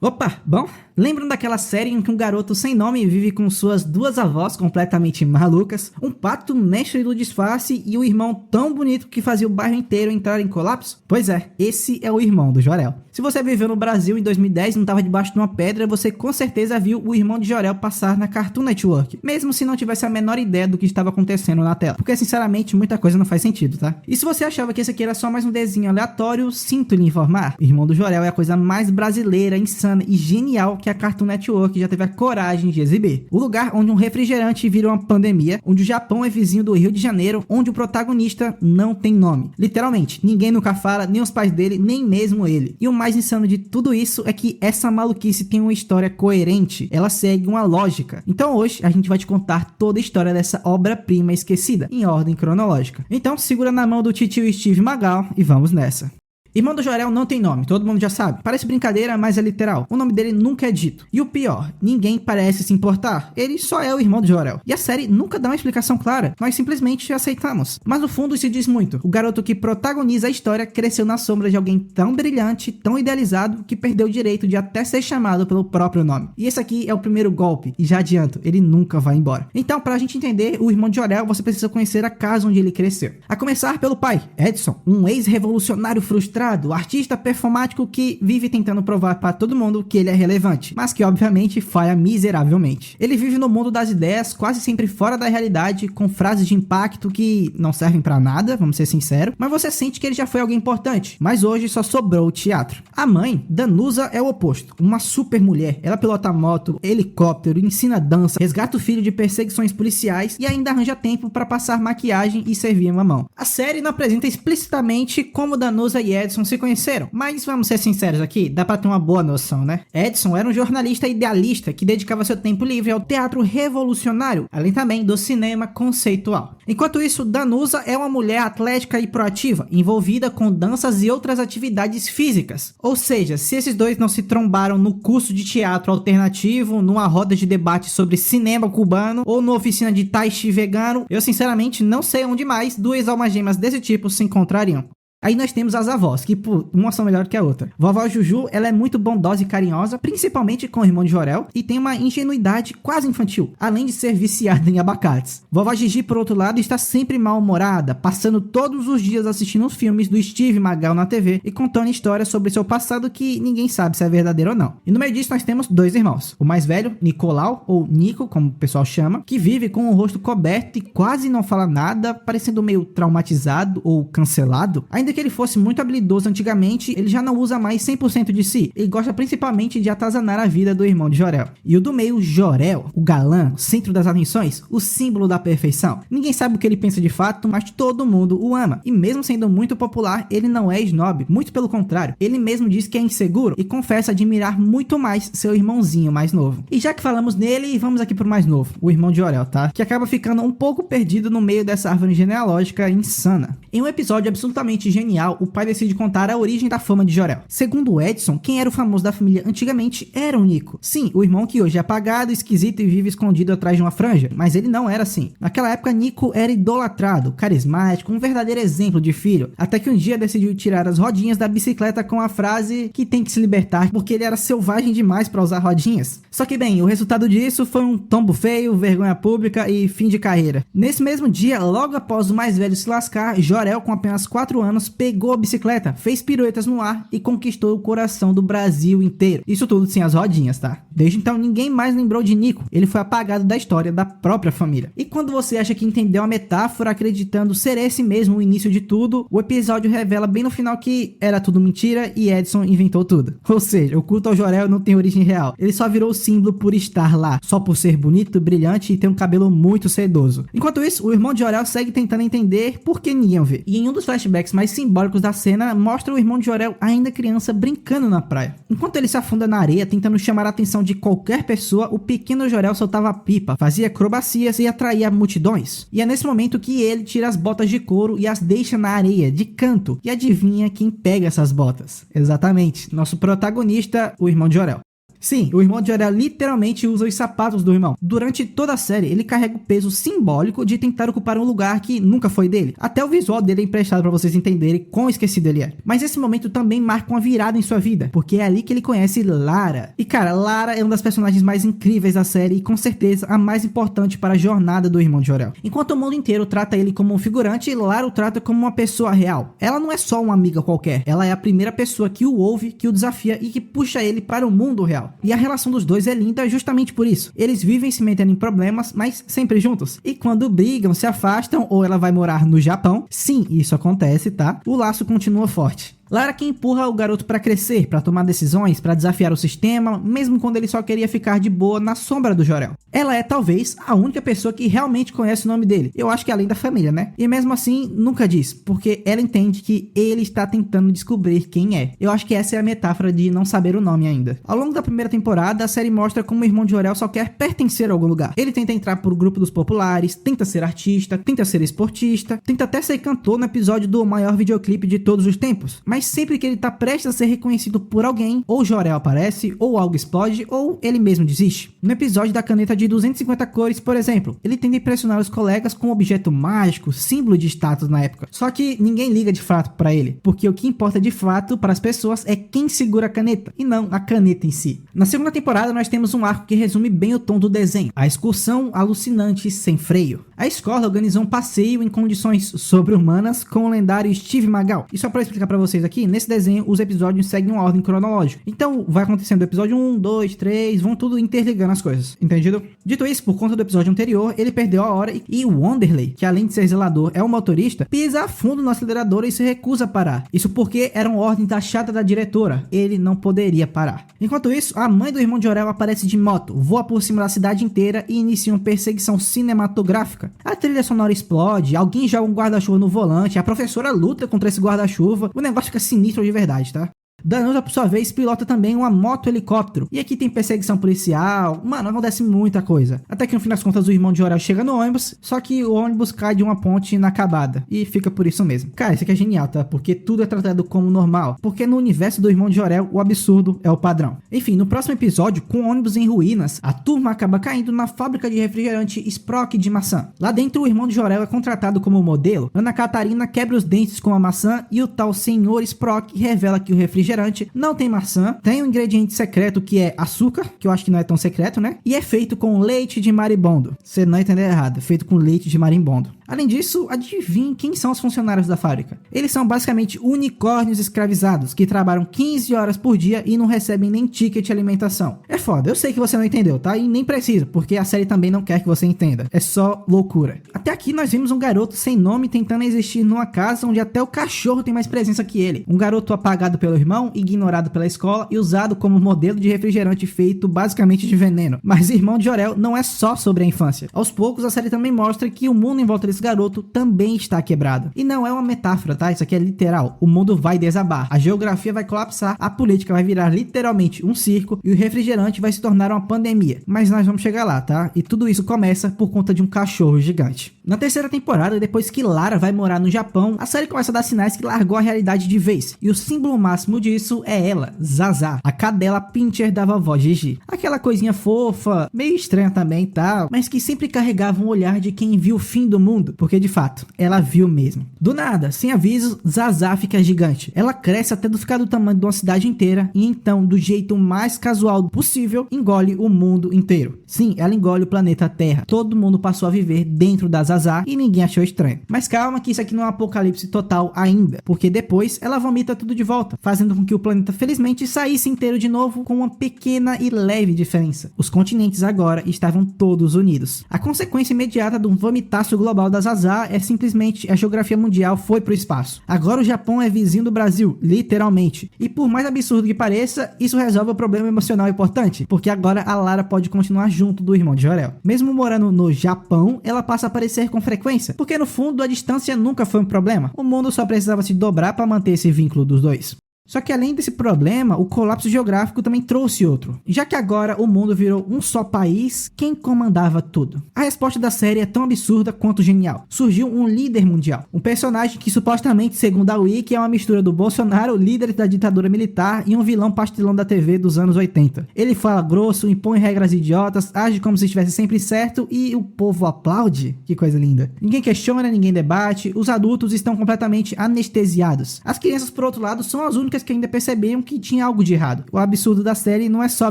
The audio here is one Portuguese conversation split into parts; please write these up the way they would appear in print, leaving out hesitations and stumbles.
Opa, bom, lembram daquela série em que um garoto sem nome vive com suas duas avós completamente malucas, um pato mestre do disfarce e um irmão tão bonito que fazia o bairro inteiro entrar em colapso? Pois é, esse é o irmão do Jor-El. Se você viveu no Brasil em 2010 e não estava debaixo de uma pedra, você com certeza viu o irmão de Jor-El passar na Cartoon Network, mesmo se não tivesse a menor ideia do que estava acontecendo na tela, porque sinceramente muita coisa não faz sentido, tá? E se você achava que esse aqui era só mais um desenho aleatório, sinto lhe informar, o irmão do Jor-El é a coisa mais brasileira, insana e genial que a Cartoon Network já teve a coragem de exibir. O lugar onde um refrigerante vira uma pandemia, onde o Japão é vizinho do Rio de Janeiro, onde o protagonista não tem nome. Literalmente, ninguém nunca fala, nem os pais dele, nem mesmo ele. E o mais insano de tudo isso é que essa maluquice tem uma história coerente, ela segue uma lógica. Então hoje a gente vai te contar toda a história dessa obra-prima esquecida, em ordem cronológica. Então segura na mão do titio Steve Magal e vamos nessa. Irmão do Jor-El não tem nome, todo mundo já sabe. Parece brincadeira, mas é literal. O nome dele nunca é dito. E o pior, ninguém parece se importar. Ele só é o irmão do Jor-El. E a série nunca dá uma explicação clara. Nós simplesmente aceitamos. Mas no fundo se diz muito. O garoto que protagoniza a história cresceu na sombra de alguém tão brilhante, tão idealizado, que perdeu o direito de até ser chamado pelo próprio nome. E esse aqui é o primeiro golpe. E já adianto, ele nunca vai embora. Então, pra gente entender o irmão de Jor-El, você precisa conhecer a casa onde ele cresceu. A começar pelo pai, Edson, um ex-revolucionário frustrado, artista performático que vive tentando provar para todo mundo que ele é relevante, mas que obviamente falha miseravelmente. Ele vive no mundo das ideias, quase sempre fora da realidade, com frases de impacto que não servem para nada, vamos ser sinceros, mas você sente que ele já foi alguém importante, mas hoje só sobrou o teatro. A mãe, Danusa, é o oposto, uma super mulher, ela pilota moto, helicóptero, ensina dança, resgata o filho de perseguições policiais e ainda arranja tempo para passar maquiagem e servir mamão. A série não apresenta explicitamente como Danusa e Edson se conheceram, mas vamos ser sinceros aqui, dá pra ter uma boa noção, né? Edson era um jornalista idealista que dedicava seu tempo livre ao teatro revolucionário, além também do cinema conceitual. Enquanto isso, Danusa é uma mulher atlética e proativa, envolvida com danças e outras atividades físicas. Ou seja, se esses dois não se trombaram no curso de teatro alternativo, numa roda de debate sobre cinema cubano ou numa oficina de tai chi vegano, eu sinceramente não sei onde mais duas almas gêmeas desse tipo se encontrariam. Aí nós temos as avós, que uma são melhor que a outra. Vovó Juju, ela é muito bondosa e carinhosa, principalmente com o irmão de Jor-El, e tem uma ingenuidade quase infantil, além de ser viciada em abacates. Vovó Gigi, por outro lado, está sempre mal-humorada, passando todos os dias assistindo os filmes do Steve Magal na TV e contando histórias sobre seu passado que ninguém sabe se é verdadeiro ou não. E no meio disso nós temos dois irmãos. O mais velho, Nicolau, ou Nico, como o pessoal chama, que vive com o rosto coberto e quase não fala nada, parecendo meio traumatizado ou cancelado. Ainda que ele fosse muito habilidoso antigamente, ele já não usa mais 100% de si. Ele gosta principalmente de atazanar a vida do irmão de Jor-El. E o do meio, Jor-El, o galã, o centro das atenções, o símbolo da perfeição. Ninguém sabe o que ele pensa de fato, mas todo mundo o ama. E mesmo sendo muito popular, ele não é snob, muito pelo contrário. Ele mesmo diz que é inseguro e confessa admirar muito mais seu irmãozinho mais novo. E já que falamos nele, vamos aqui pro mais novo, o irmão de Jor-El, tá? Que acaba ficando um pouco perdido no meio dessa árvore genealógica insana. Em um episódio absolutamente genial, o pai decide contar a origem da fama de Jor-El. Segundo o Edson, quem era o famoso da família antigamente era o Nico. Sim, o irmão que hoje é apagado, esquisito e vive escondido atrás de uma franja, mas ele não era assim. Naquela época, Nico era idolatrado, carismático, um verdadeiro exemplo de filho, até que um dia decidiu tirar as rodinhas da bicicleta com a frase que tem que se libertar porque ele era selvagem demais para usar rodinhas. Só que bem, o resultado disso foi um tombo feio, vergonha pública e fim de carreira. Nesse mesmo dia, logo após o mais velho se lascar, Jor-El, com apenas 4 anos, pegou a bicicleta, fez piruetas no ar e conquistou o coração do Brasil inteiro. Isso tudo sem as rodinhas, tá? Desde então ninguém mais lembrou de Nico, ele foi apagado da história da própria família. E quando você acha que entendeu a metáfora acreditando ser esse mesmo o início de tudo, o episódio revela bem no final que era tudo mentira e Edson inventou tudo. Ou seja, o culto ao Jor-El não tem origem real, ele só virou símbolo por estar lá, só por ser bonito, brilhante e ter um cabelo muito sedoso. Enquanto isso, o irmão de Jor-El segue tentando entender por que ninguém o vê. E em um dos flashbacks mais simbólicos da cena, mostra o irmão de Jor-El ainda criança brincando na praia. Enquanto ele se afunda na areia tentando chamar a atenção de qualquer pessoa, o pequeno Jor-El soltava pipa, fazia acrobacias e atraía multidões. E é nesse momento que ele tira as botas de couro e as deixa na areia, de canto. E adivinha quem pega essas botas? Exatamente, nosso protagonista, o irmão de Jor-El. Sim, o irmão de Jorel literalmente usa os sapatos do irmão. Durante toda a série, ele carrega o peso simbólico de tentar ocupar um lugar que nunca foi dele. Até o visual dele é emprestado pra vocês entenderem quão esquecido ele é. Mas esse momento também marca uma virada em sua vida, porque é ali que ele conhece Lara. E cara, Lara é uma das personagens mais incríveis da série e com certeza a mais importante para a jornada do irmão de Jorel. Enquanto o mundo inteiro trata ele como um figurante, Lara o trata como uma pessoa real. Ela não é só uma amiga qualquer, ela é a primeira pessoa que o ouve, que o desafia e que puxa ele para o mundo real. E a relação dos dois é linda justamente por isso. Eles vivem se metendo em problemas, mas sempre juntos. E quando brigam, se afastam ou ela vai morar no Japão, sim, isso acontece, tá? O laço continua forte. Lara que empurra o garoto para crescer, para tomar decisões, para desafiar o sistema, mesmo quando ele só queria ficar de boa na sombra do Jorel. Ela é talvez a única pessoa que realmente conhece o nome dele. Eu acho que além da família, né? E mesmo assim, nunca diz, porque ela entende que ele está tentando descobrir quem é. Eu acho que essa é a metáfora de não saber o nome ainda. Ao longo da primeira temporada, a série mostra como o irmão de Jorel só quer pertencer a algum lugar. Ele tenta entrar pro grupo dos populares, tenta ser artista, tenta ser esportista, tenta até ser cantor no episódio do maior videoclipe de todos os tempos. Mas sempre que ele tá prestes a ser reconhecido por alguém, ou Jorel aparece, ou algo explode, ou ele mesmo desiste. No episódio da caneta de 250 cores, por exemplo, ele tenta impressionar os colegas com um objeto mágico, símbolo de status na época. Só que ninguém liga de fato pra ele, porque o que importa de fato para as pessoas é quem segura a caneta, e não a caneta em si. Na segunda temporada nós temos um arco que resume bem o tom do desenho, a excursão alucinante sem freio. A escola organizou um passeio em condições sobre-humanas com o lendário Steve Magal. E só para explicar para vocês aqui, nesse desenho os episódios seguem uma ordem cronológica. Então vai acontecendo o episódio 1, 2, 3, vão tudo interligando as coisas, entendido? Dito isso, por conta do episódio anterior, ele perdeu a hora e o Wanderley, que além de ser zelador é um motorista, pisa a fundo no acelerador e se recusa a parar. Isso porque era uma ordem taxada da diretora, ele não poderia parar. Enquanto isso, a mãe do irmão de Jorel aparece de moto, voa por cima da cidade inteira e inicia uma perseguição cinematográfica. A trilha sonora explode, alguém joga um guarda-chuva no volante, a professora luta contra esse guarda-chuva, o negócio fica sinistro de verdade, tá? Danusa, por sua vez, pilota também uma moto-helicóptero. E aqui tem perseguição policial. Mano, acontece muita coisa. Até que no fim das contas o irmão de Jorel chega no ônibus, só que o ônibus cai de uma ponte inacabada. E fica por isso mesmo. Cara, isso aqui é genial, tá? Porque tudo é tratado como normal. Porque no universo do irmão de Jorel, o absurdo é o padrão. Enfim, no próximo episódio, com o ônibus em ruínas, a turma acaba caindo na fábrica de refrigerante Sprock de maçã. Lá dentro, o irmão de Jorel é contratado como modelo. Ana Catarina quebra os dentes com a maçã e o tal senhor Sprock revela que o refrigerante não tem maçã, tem um ingrediente secreto que é açúcar, que eu acho que não é tão secreto, né? E é feito com leite de marimbondo. Você não entendeu errado, é feito com leite de marimbondo. Além disso, adivinhe quem são os funcionários da fábrica. Eles são basicamente unicórnios escravizados, que trabalham 15 horas por dia e não recebem nem ticket de alimentação. É foda, eu sei que você não entendeu, tá? E nem precisa, porque a série também não quer que você entenda. É só loucura. Até aqui nós vimos um garoto sem nome tentando existir numa casa onde até o cachorro tem mais presença que ele. Um garoto apagado pelo irmão, ignorado pela escola e usado como modelo de refrigerante feito basicamente de veneno. Mas Irmão de Jorel não é só sobre a infância. Aos poucos a série também mostra que o mundo em volta desse garoto também está quebrado. E não é uma metáfora, tá? Isso aqui é literal. O mundo vai desabar, a geografia vai colapsar, a política vai virar literalmente um circo e o refrigerante vai se tornar uma pandemia. Mas nós vamos chegar lá, tá? E tudo isso começa por conta de um cachorro gigante. Na terceira temporada, depois que Lara vai morar no Japão, a série começa a dar sinais que largou a realidade de vez. E o símbolo máximo disso é ela, Zazá, a cadela pincher da vovó Gigi. Aquela coisinha fofa, meio estranha também, tá? Mas que sempre carregava um olhar de quem viu o fim do mundo, porque de fato, ela viu mesmo. Do nada, sem aviso, Zazá fica gigante. Ela cresce até ficar do tamanho de uma cidade inteira e então, do jeito mais casual possível, engole o mundo inteiro. Sim, ela engole o planeta Terra. Todo mundo passou a viver dentro da Zazá e ninguém achou estranho. Mas calma que isso aqui não é um apocalipse total ainda, porque depois ela vomita tudo de volta, fazendo com que o planeta felizmente saísse inteiro de novo com uma pequena e leve diferença. Os continentes agora estavam todos unidos. A consequência imediata de um vomitaço global da Zazá é simplesmente a geografia mundial foi pro espaço. Agora o Japão é vizinho do Brasil, literalmente. E por mais absurdo que pareça, isso resolve o problema emocional importante, porque agora a Lara pode continuar junto do irmão de Jorel. Mesmo morando no Japão, ela passa a aparecer com frequência, porque no fundo a distância nunca foi um problema. O mundo só precisava se dobrar para manter esse vínculo dos dois. Só que além desse problema, o colapso geográfico também trouxe outro. Já que agora o mundo virou um só país, quem comandava tudo? A resposta da série é tão absurda quanto genial. Surgiu um líder mundial. Um personagem que supostamente, segundo a Wiki, é uma mistura do Bolsonaro, líder da ditadura militar, e um vilão pastelão da TV dos anos 80. Ele fala grosso, impõe regras idiotas, age como se estivesse sempre certo e o povo aplaude? Que coisa linda. Ninguém questiona, ninguém debate, os adultos estão completamente anestesiados. As crianças, por outro lado, são as únicas que ainda perceberam que tinha algo de errado. O absurdo da série não é só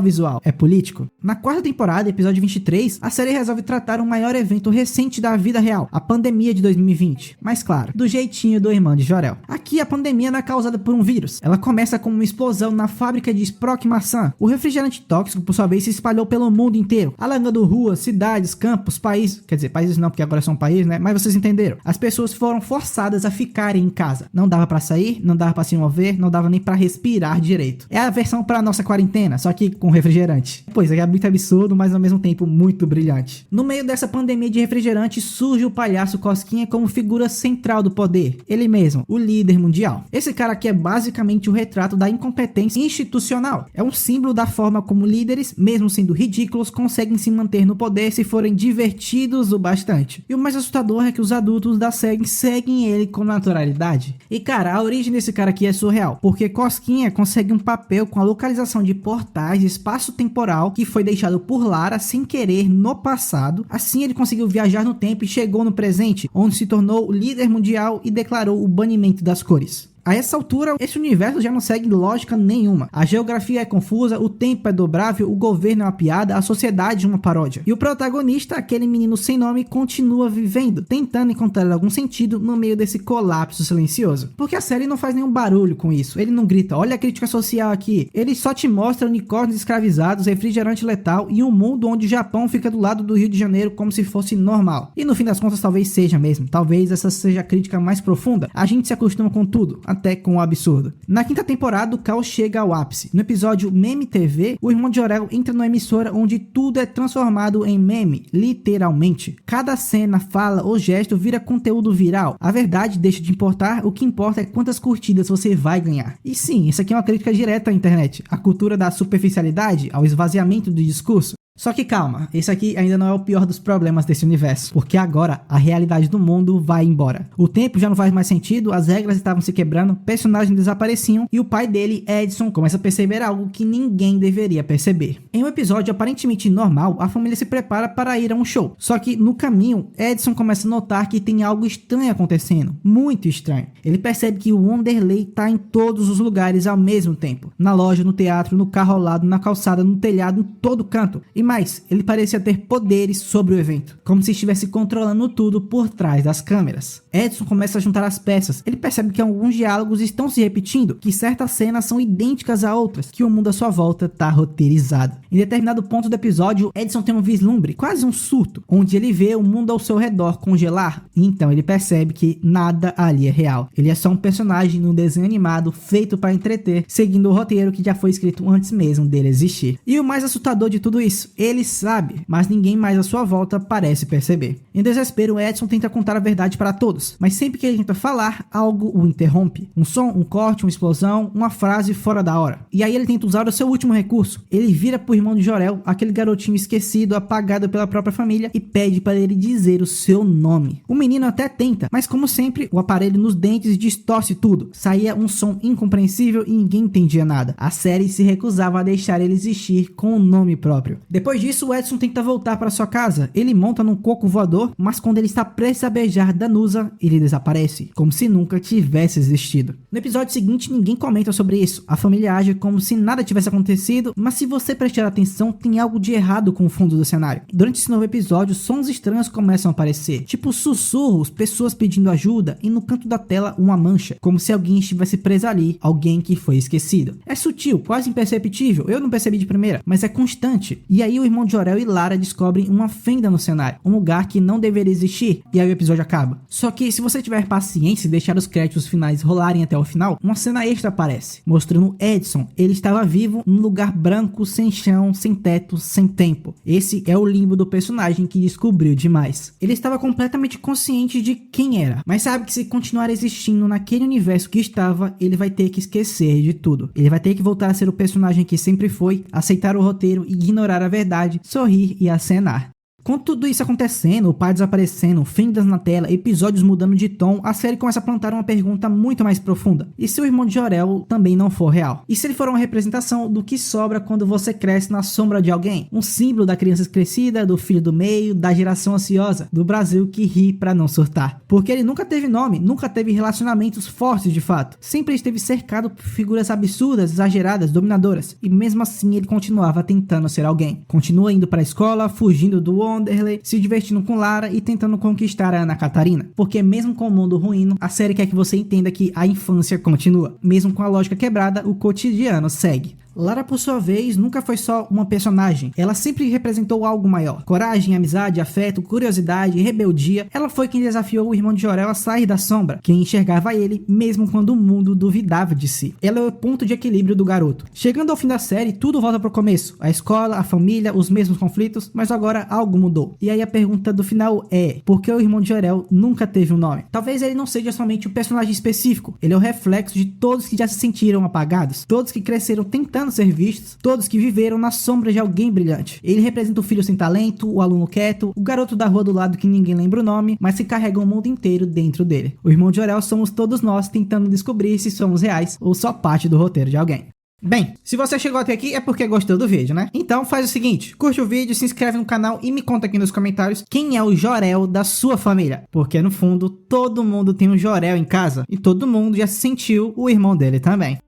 visual, é político. Na quarta temporada, episódio 23, a série resolve tratar o maior evento recente da vida real, a pandemia de 2020. Mas claro, do jeitinho do irmão de Jor-El. Aqui a pandemia não é causada por um vírus. Ela começa com uma explosão na fábrica de Sprock Maçã. O refrigerante tóxico, por sua vez, se espalhou pelo mundo inteiro, alagando ruas, cidades, campos, países. Quer dizer, países não, porque agora são países, né? Mas vocês entenderam. As pessoas foram forçadas a ficarem em casa. Não dava pra sair, não dava pra se mover, não dava nem pra respirar direito. É a versão pra nossa quarentena, só que com refrigerante. Pois é muito absurdo, mas ao mesmo tempo muito brilhante. No meio dessa pandemia de refrigerante, surge o palhaço Cosquinha como figura central do poder. Ele mesmo, o líder mundial. Esse cara aqui é basicamente o retrato da incompetência institucional. É um símbolo da forma como líderes, mesmo sendo ridículos, conseguem se manter no poder se forem divertidos o bastante. E o mais assustador é que os adultos da série seguem ele com naturalidade. E cara, a origem desse cara aqui é surreal, porque Cosquinha consegue um papel com a localização de portais espaço-temporal que foi deixado por Lara sem querer no passado. Assim ele conseguiu viajar no tempo e chegou no presente, onde se tornou o líder mundial e declarou o banimento das cores. A essa altura, esse universo já não segue lógica nenhuma. A geografia é confusa, o tempo é dobrável, o governo é uma piada, a sociedade é uma paródia. E o protagonista, aquele menino sem nome, continua vivendo, tentando encontrar algum sentido no meio desse colapso silencioso. Porque a série não faz nenhum barulho com isso. Ele não grita, olha a crítica social aqui. Ele só te mostra unicórnios escravizados, refrigerante letal e um mundo onde o Japão fica do lado do Rio de Janeiro como se fosse normal. E no fim das contas talvez seja mesmo. Talvez essa seja a crítica mais profunda. A gente se acostuma com tudo, até com o absurdo. Na quinta temporada, o caos chega ao ápice. No episódio Meme TV, o irmão de Jor-El entra numa emissora onde tudo é transformado em meme, literalmente. Cada cena, fala ou gesto vira conteúdo viral. A verdade deixa de importar, o que importa é quantas curtidas você vai ganhar. E sim, isso aqui é uma crítica direta à internet, à cultura da superficialidade, ao esvaziamento do discurso. Só que calma, esse aqui ainda não é o pior dos problemas desse universo, porque agora a realidade do mundo vai embora. O tempo já não faz mais sentido, as regras estavam se quebrando, personagens desapareciam e o pai dele, Edson, começa a perceber algo que ninguém deveria perceber. Em um episódio aparentemente normal, a família se prepara para ir a um show, só que no caminho, Edson começa a notar que tem algo estranho acontecendo, muito estranho. Ele percebe que o Wanderlei está em todos os lugares ao mesmo tempo, na loja, no teatro, no carro ao lado, na calçada, no telhado, em todo canto. E mais, ele parecia ter poderes sobre o evento, como se estivesse controlando tudo por trás das câmeras. Edson começa a juntar as peças. Ele percebe que alguns diálogos estão se repetindo, que certas cenas são idênticas a outras, que o mundo à sua volta está roteirizado. Em determinado ponto do episódio, Edson tem um vislumbre, quase um surto, onde ele vê o mundo ao seu redor congelar, e então ele percebe que nada ali é real. Ele é só um personagem num desenho animado feito para entreter, seguindo o roteiro que já foi escrito antes mesmo dele existir. E o mais assustador de tudo isso, ele sabe, mas ninguém mais à sua volta parece perceber. Em desespero, Edson tenta contar a verdade para todos, mas sempre que ele tenta falar, algo o interrompe. Um som, um corte, uma explosão, uma frase fora da hora. E aí ele tenta usar o seu último recurso. Ele vira pro irmão de Jor-El, aquele garotinho esquecido, apagado pela própria família, e pede para ele dizer o seu nome. O menino até tenta, mas como sempre, o aparelho nos dentes distorce tudo. Saía um som incompreensível e ninguém entendia nada. A série se recusava a deixar ele existir com o nome próprio. Depois disso, o Edson tenta voltar para sua casa. Ele monta num coco voador, mas quando ele está prestes a beijar Danusa, ele desaparece, como se nunca tivesse existido. No episódio seguinte, ninguém comenta sobre isso. A família age como se nada tivesse acontecido, mas se você prestar atenção, tem algo de errado com o fundo do cenário. Durante esse novo episódio, sons estranhos começam a aparecer, tipo sussurros, pessoas pedindo ajuda, e no canto da tela uma mancha, como se alguém estivesse preso ali, alguém que foi esquecido. É sutil, quase imperceptível, eu não percebi de primeira, mas é constante. E E aí o irmão de Jor-El e Lara descobrem uma fenda no cenário, um lugar que não deveria existir, e aí o episódio acaba. Só que se você tiver paciência e deixar os créditos finais rolarem até o final, uma cena extra aparece, mostrando Edson. Ele estava vivo num lugar branco, sem chão, sem teto, sem tempo. Esse é o limbo do personagem que descobriu demais. Ele estava completamente consciente de quem era, mas sabe que se continuar existindo naquele universo que estava, ele vai ter que esquecer de tudo. Ele vai ter que voltar a ser o personagem que sempre foi, aceitar o roteiro, ignorar a verdade, sorrir e acenar. Com tudo isso acontecendo, o pai desaparecendo, fendas na tela, episódios mudando de tom, a série começa a plantar uma pergunta muito mais profunda. E se o irmão de Jor-El também não for real? E se ele for uma representação do que sobra quando você cresce na sombra de alguém? Um símbolo da criança crescida, do filho do meio, da geração ansiosa, do Brasil que ri pra não surtar. Porque ele nunca teve nome, nunca teve relacionamentos fortes de fato. Sempre esteve cercado por figuras absurdas, exageradas, dominadoras. E mesmo assim ele continuava tentando ser alguém. Continua indo pra escola, fugindo do Wanderlei, se divertindo com Lara e tentando conquistar a Ana Catarina. Porque mesmo com o mundo ruindo, a série quer que você entenda que a infância continua. Mesmo com a lógica quebrada, o cotidiano segue. Lara, por sua vez, nunca foi só uma personagem. Ela sempre representou algo maior. Coragem, amizade, afeto, curiosidade, rebeldia. Ela foi quem desafiou o irmão de Jor-El a sair da sombra. Quem enxergava ele, mesmo quando o mundo duvidava de si. Ela é o ponto de equilíbrio do garoto. Chegando ao fim da série, tudo volta pro começo. A escola, a família, os mesmos conflitos, mas agora algo mudou. E aí a pergunta do final é: por que o irmão de Jor-El nunca teve um nome? Talvez ele não seja somente um personagem específico. Ele é o reflexo de todos que já se sentiram apagados. Todos que cresceram tentando ser vistos, todos que viveram na sombra de alguém brilhante. Ele representa o filho sem talento, o aluno quieto, o garoto da rua do lado que ninguém lembra o nome, mas que carrega o mundo inteiro dentro dele. O irmão de Jor-El somos todos nós tentando descobrir se somos reais ou só parte do roteiro de alguém. Bem, se você chegou até aqui é porque gostou do vídeo, né? Então faz o seguinte, curte o vídeo, se inscreve no canal e me conta aqui nos comentários quem é o Jor-El da sua família. Porque no fundo, todo mundo tem um Jor-El em casa e todo mundo já sentiu o irmão dele também.